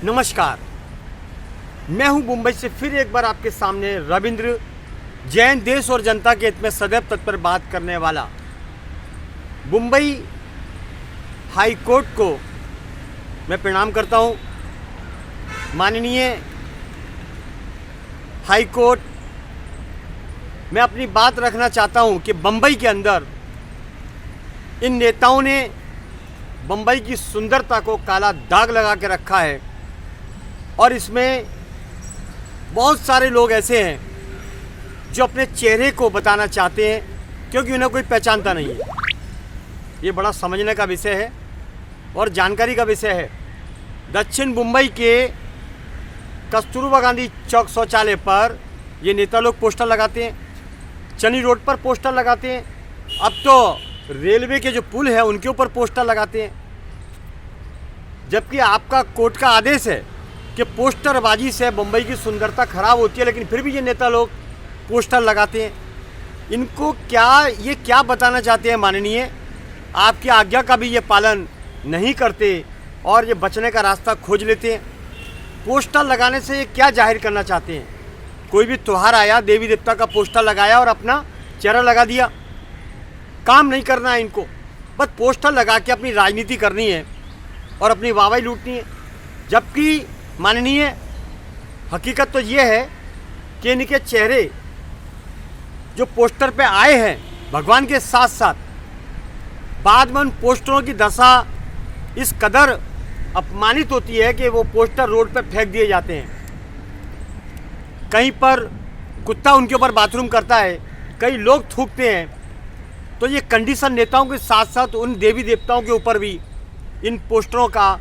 नमस्कार, मैं हूं मुंबई से फिर एक बार आपके सामने रविंद्र जैन, देश और जनता के हित में सदैव तत्पर बात करने वाला। मुंबई हाई कोर्ट को मैं प्रणाम करता हूं। माननीय हाई कोर्ट, मैं अपनी बात रखना चाहता हूं कि मुंबई के अंदर इन नेताओं ने मुंबई की सुंदरता को काला दाग लगा के रखा है और इसमें बहुत सारे लोग ऐसे हैं जो अपने चेहरे को बताना चाहते हैं क्योंकि उन्हें कोई पहचानता नहीं है। ये बड़ा समझने का विषय है और जानकारी का विषय है। दक्षिण मुंबई के कस्तूरबा गांधी चौक शौचालय पर ये नेता लोग पोस्टर लगाते हैं, चनी रोड पर पोस्टर लगाते हैं, अब तो रेलवे के जो पुल है उनके ऊपर पोस्टर लगाते हैं। जबकि आपका कोर्ट का आदेश है कि पोस्टरबाजी से मुंबई की सुंदरता खराब होती है, लेकिन फिर भी ये नेता लोग पोस्टर लगाते हैं। इनको क्या बताना चाहते हैं माननीय? आपकी आज्ञा का भी ये पालन नहीं करते और ये बचने का रास्ता खोज लेते हैं। पोस्टर लगाने से ये क्या जाहिर करना चाहते हैं? कोई भी त्यौहार आया, देवी देवता का पोस्टर लगाया और अपना चेहरा लगा दिया। काम नहीं करना है इनको, बस पोस्टर लगा के अपनी राजनीति करनी है और अपनी वाहवाही लूटनी है। जबकि माननीय हकीकत तो ये है कि इनके चेहरे जो पोस्टर पे आए हैं भगवान के साथ साथ, बाद में उन पोस्टरों की दशा इस कदर अपमानित होती है कि वो पोस्टर रोड पे फेंक दिए जाते हैं। कहीं पर कुत्ता उनके ऊपर बाथरूम करता है, कई लोग थूकते हैं। तो ये कंडीशन नेताओं के साथ साथ उन देवी देवताओं के ऊपर भी इन पोस्टरों का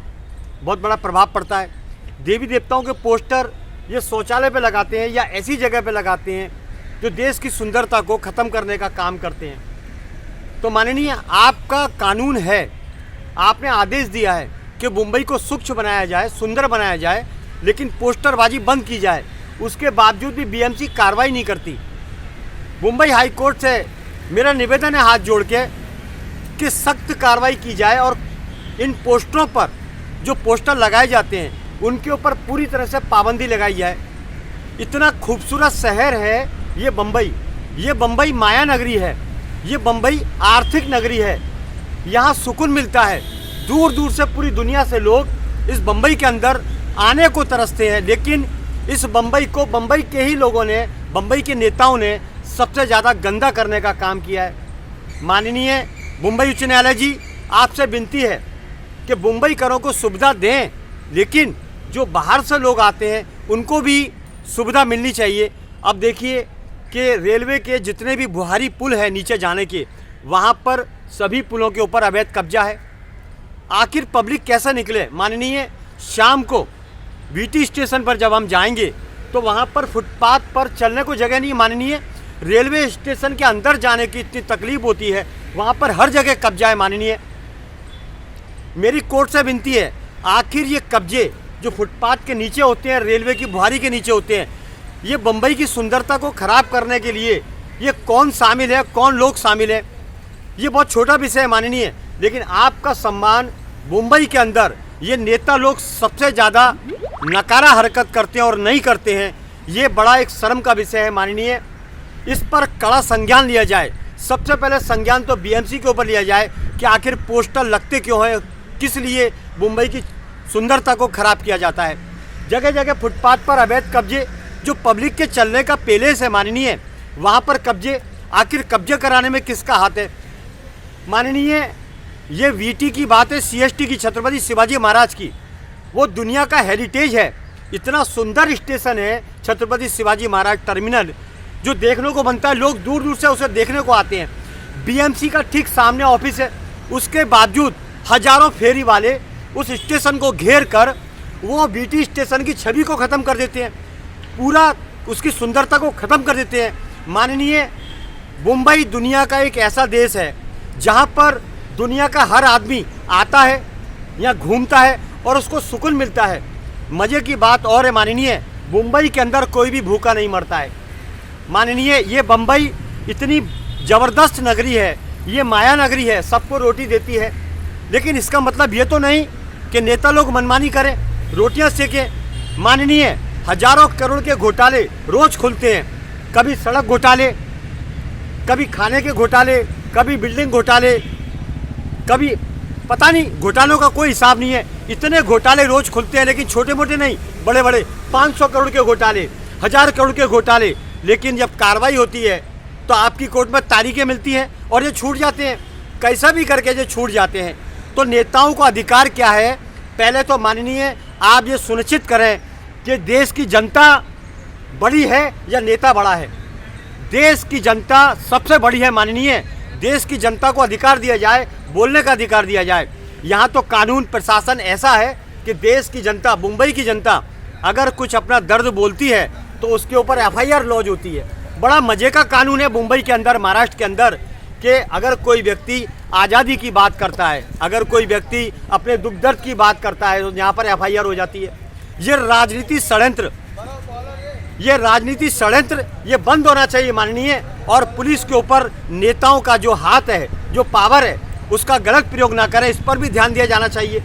बहुत बड़ा प्रभाव पड़ता है। देवी देवताओं के पोस्टर ये शौचालय पे लगाते हैं या ऐसी जगह पे लगाते हैं जो देश की सुंदरता को ख़त्म करने का काम करते हैं। तो माननीय, आपका कानून है, आपने आदेश दिया है कि मुंबई को स्वच्छ बनाया जाए, सुंदर बनाया जाए, लेकिन पोस्टरबाजी बंद की जाए। उसके बावजूद भी बीएमसी कार्रवाई नहीं करती। मुंबई हाई कोर्ट से मेरा निवेदन है हाथ जोड़ के कि सख्त कार्रवाई की जाए और इन पोस्टरों पर जो पोस्टर लगाए जाते हैं उनके ऊपर पूरी तरह से पाबंदी लगाई जाए। इतना खूबसूरत शहर है ये मुंबई। ये मुंबई माया नगरी है, ये मुंबई आर्थिक नगरी है। यहाँ सुकून मिलता है। दूर दूर से पूरी दुनिया से लोग इस मुंबई के अंदर आने को तरसते हैं, लेकिन इस मुंबई को मुंबई के ही लोगों ने, मुंबई के नेताओं ने सबसे ज़्यादा गंदा करने का काम किया है। माननीय मुंबई उच्च न्यायालय जी, आपसे विनती है कि मुंबईकरों को सुविधा दें, लेकिन जो बाहर से लोग आते हैं उनको भी सुविधा मिलनी चाहिए। अब देखिए कि रेलवे के जितने भी बुहारी पुल है नीचे जाने के, वहाँ पर सभी पुलों के ऊपर अवैध कब्जा है। आखिर पब्लिक कैसे निकले? माननीय, शाम को बीटी स्टेशन पर जब हम जाएंगे तो वहाँ पर फुटपाथ पर चलने को जगह नहीं। माननीय, रेलवे स्टेशन के अंदर जाने की इतनी तकलीफ होती है, वहाँ पर हर जगह कब्जा है। माननीय, मेरी कोर्ट से विनती है, आखिर ये कब्जे जो फुटपाथ के नीचे होते हैं, रेलवे की बुहारी के नीचे होते हैं, ये मुंबई की सुंदरता को ख़राब करने के लिए ये कौन शामिल है, कौन लोग शामिल हैं? ये बहुत छोटा विषय है माननीय, लेकिन आपका सम्मान मुंबई के अंदर ये नेता लोग सबसे ज़्यादा नकारा हरकत करते हैं और नहीं करते हैं। ये बड़ा एक शर्म का विषय है माननीय। इस पर कड़ा संज्ञान लिया जाए। सबसे पहले संज्ञान तो बीएमसी के ऊपर लिया जाए कि आखिर पोस्टर लगते क्यों हैं, किस लिए मुंबई की सुंदरता को ख़राब किया जाता है। जगह जगह फुटपाथ पर अवैध कब्जे, जो पब्लिक के चलने का पैलेस है माननीय, वहाँ पर कब्जे, आखिर कब्जे कराने में किसका हाथ है? माननीय, ये वीटी की बात है, सीएसटी की, छत्रपति शिवाजी महाराज की, वो दुनिया का हेरिटेज है। इतना सुंदर स्टेशन है छत्रपति शिवाजी महाराज टर्मिनल, जो देखने को बनता है, लोग दूर दूर से उसे देखने को आते हैं। बीएमसी का ठीक सामने ऑफिस है, उसके बावजूद हजारों फेरी वाले उस स्टेशन को घेर कर वो बीटी स्टेशन की छवि को ख़त्म कर देते हैं, पूरा उसकी सुंदरता को ख़त्म कर देते हैं। माननीय, मुंबई दुनिया का एक ऐसा देश है जहाँ पर दुनिया का हर आदमी आता है, यहाँ घूमता है और उसको सुकून मिलता है। मज़े की बात और है माननीय, मुंबई के अंदर कोई भी भूखा नहीं मरता है। माननीय, ये मुंबई इतनी ज़बरदस्त नगरी है, ये माया नगरी है, सबको रोटी देती है, लेकिन इसका मतलब ये तो नहीं कि नेता लोग मनमानी करें। रोटियां सेकें। माननीय, हजारों करोड़ के घोटाले रोज खुलते हैं, कभी सड़क घोटाले, कभी खाने के घोटाले, कभी बिल्डिंग घोटाले, कभी पता नहीं, घोटालों का कोई हिसाब नहीं है। इतने घोटाले रोज खुलते हैं, लेकिन छोटे मोटे नहीं, बड़े बड़े 500 करोड़ के घोटाले, 1000 करोड़ के घोटाले। लेकिन जब कार्रवाई होती है तो आपकी कोर्ट में तारीखें मिलती हैं और ये छूट जाते हैं, कैसा भी करके ये छूट जाते हैं। तो नेताओं का अधिकार क्या है? पहले तो माननीय आप ये सुनिश्चित करें कि देश की जनता बड़ी है या नेता बड़ा है। देश की जनता सबसे बड़ी है माननीय। देश की जनता को अधिकार दिया जाए, बोलने का अधिकार दिया जाए। यहाँ तो कानून प्रशासन ऐसा है कि देश की जनता, मुंबई की जनता अगर कुछ अपना दर्द बोलती है तो उसके ऊपर FIR लॉन्च होती है। बड़ा मज़े का कानून है मुंबई के अंदर, महाराष्ट्र के अंदर, कि अगर कोई व्यक्ति आज़ादी की बात करता है, अगर कोई व्यक्ति अपने दुख दर्द की बात करता है तो यहाँ पर FIR हो जाती है। ये राजनीति षड्यंत्र, ये राजनीति षड्यंत्र ये बंद होना चाहिए माननीय। और पुलिस के ऊपर नेताओं का जो हाथ है, जो पावर है, उसका गलत प्रयोग ना करें, इस पर भी ध्यान दिया जाना चाहिए।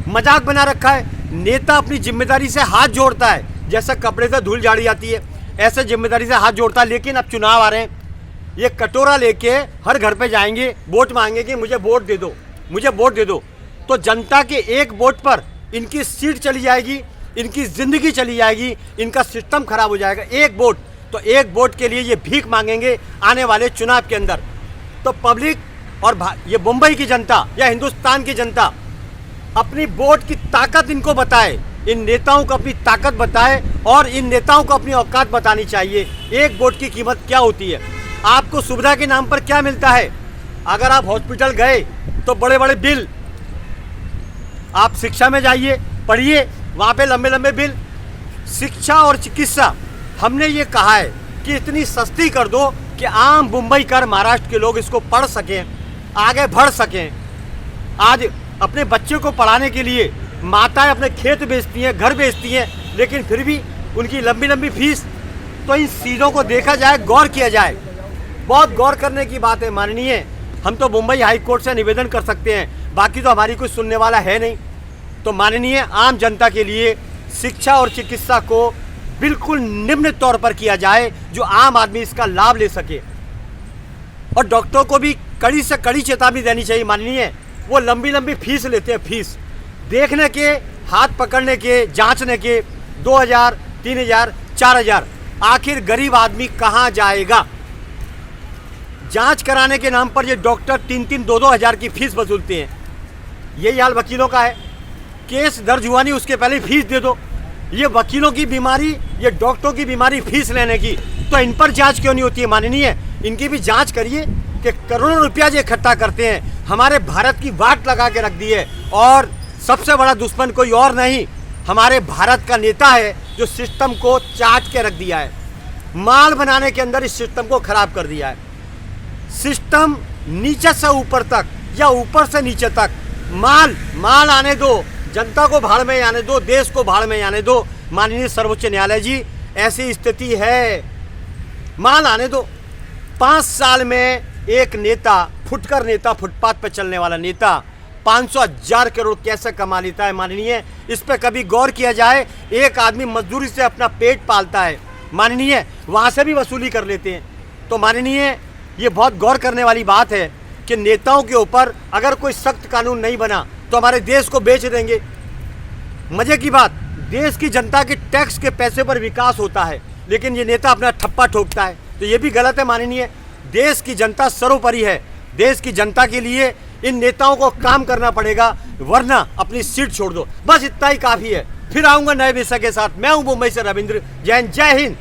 मजाक बना रखा है। नेता अपनी जिम्मेदारी से हाथ जोड़ता है, जैसे कपड़े से धूल झाड़ी जाती है ऐसे जिम्मेदारी से हाथ जोड़ता है। लेकिन अब चुनाव आ रहे हैं, ये कटोरा लेके हर घर पे जाएंगे, वोट मांगेंगे कि मुझे वोट दे दो, मुझे वोट दे दो। तो जनता के एक वोट पर इनकी सीट चली जाएगी, इनकी ज़िंदगी चली जाएगी, इनका सिस्टम खराब हो जाएगा। एक वोट, तो एक वोट के लिए ये भीख मांगेंगे आने वाले चुनाव के अंदर। तो पब्लिक और ये मुंबई की जनता या हिंदुस्तान की जनता अपनी वोट की ताकत इनको बताए, इन नेताओं को अपनी ताकत बताए और इन नेताओं को अपनी औकात बतानी चाहिए। एक वोट की कीमत क्या होती है, आपको सुविधा के नाम पर क्या मिलता है। अगर आप हॉस्पिटल गए तो बड़े बड़े बिल, आप शिक्षा में जाइए, पढ़िए, वहाँ पे लंबे लंबे बिल। शिक्षा और चिकित्सा हमने ये कहा है कि इतनी सस्ती कर दो कि आम मुंबई कर महाराष्ट्र के लोग इसको पढ़ सकें, आगे बढ़ सकें। आज अपने बच्चे को पढ़ाने के लिए माताएं अपने खेत बेचती हैं, घर बेचती हैं, लेकिन फिर भी उनकी लंबी लंबी फीस। तो इन चीज़ों को देखा जाए, गौर किया जाए, बहुत गौर करने की बात है माननीय। हम तो मुंबई हाई कोर्ट से निवेदन कर सकते हैं, बाकी तो हमारी कोई सुनने वाला है नहीं। तो माननीय आम जनता के लिए शिक्षा और चिकित्सा को बिल्कुल निम्न तौर पर किया जाए, जो आम आदमी इसका लाभ ले सके। और डॉक्टरों को भी कड़ी से कड़ी चेतावनी देनी चाहिए माननीय। वो लंबी लंबी फीस लेते हैं, फीस देखने के, हाथ पकड़ने के, जांचने के 2000, 3000, 4000। आखिर गरीब आदमी कहाँ जाएगा? जांच कराने के नाम पर ये डॉक्टर 3-3, 2-2 हज़ार की फीस वसूलते हैं। यही हाल वकीलों का है। केस दर्ज हुआ नहीं, उसके पहले फीस दे दो। ये वकीलों की बीमारी, ये डॉक्टरों की बीमारी फीस लेने की। तो इन पर जांच क्यों नहीं होती है माननीय? इनकी भी जांच करिए कि करोड़ों रुपया ये इकट्ठा करते हैं, हमारे भारत की वाट लगा के रख दी है। और सबसे बड़ा दुश्मन कोई और नहीं, हमारे भारत का नेता है, जो सिस्टम को चाट के रख दिया है, माल बनाने के अंदर इस सिस्टम को खराब कर दिया है। सिस्टम नीचे से ऊपर तक या ऊपर से नीचे तक माल आने दो, जनता को भाड़ में आने दो, देश को भाड़ में आने दो। माननीय सर्वोच्च न्यायालय जी, ऐसी स्थिति है, माल आने दो। 5 साल में एक नेता, फुटकर नेता, फुटपाथ पर चलने वाला नेता 500,000 करोड़ कैसे कमा लेता है माननीय? इस पर कभी गौर किया जाए। एक आदमी मजदूरी से अपना पेट पालता है माननीय, वहाँ से भी वसूली कर लेते हैं। तो माननीय, ये बहुत गौर करने वाली बात है कि नेताओं के ऊपर अगर कोई सख्त कानून नहीं बना तो हमारे देश को बेच देंगे। मजे की बात, देश की जनता के टैक्स के पैसे पर विकास होता है, लेकिन ये नेता अपना ठप्पा ठोकता है। तो ये भी गलत है माननीय। देश की जनता सर्वोपरि है। देश की जनता के लिए इन नेताओं को काम करना पड़ेगा, वरना अपनी सीट छोड़ दो। बस इतना ही काफ़ी है। फिर आऊँगा नए विषय के साथ। मैं हूँ मुंबई से रविंद्र। जय हिंद, जय हिंद।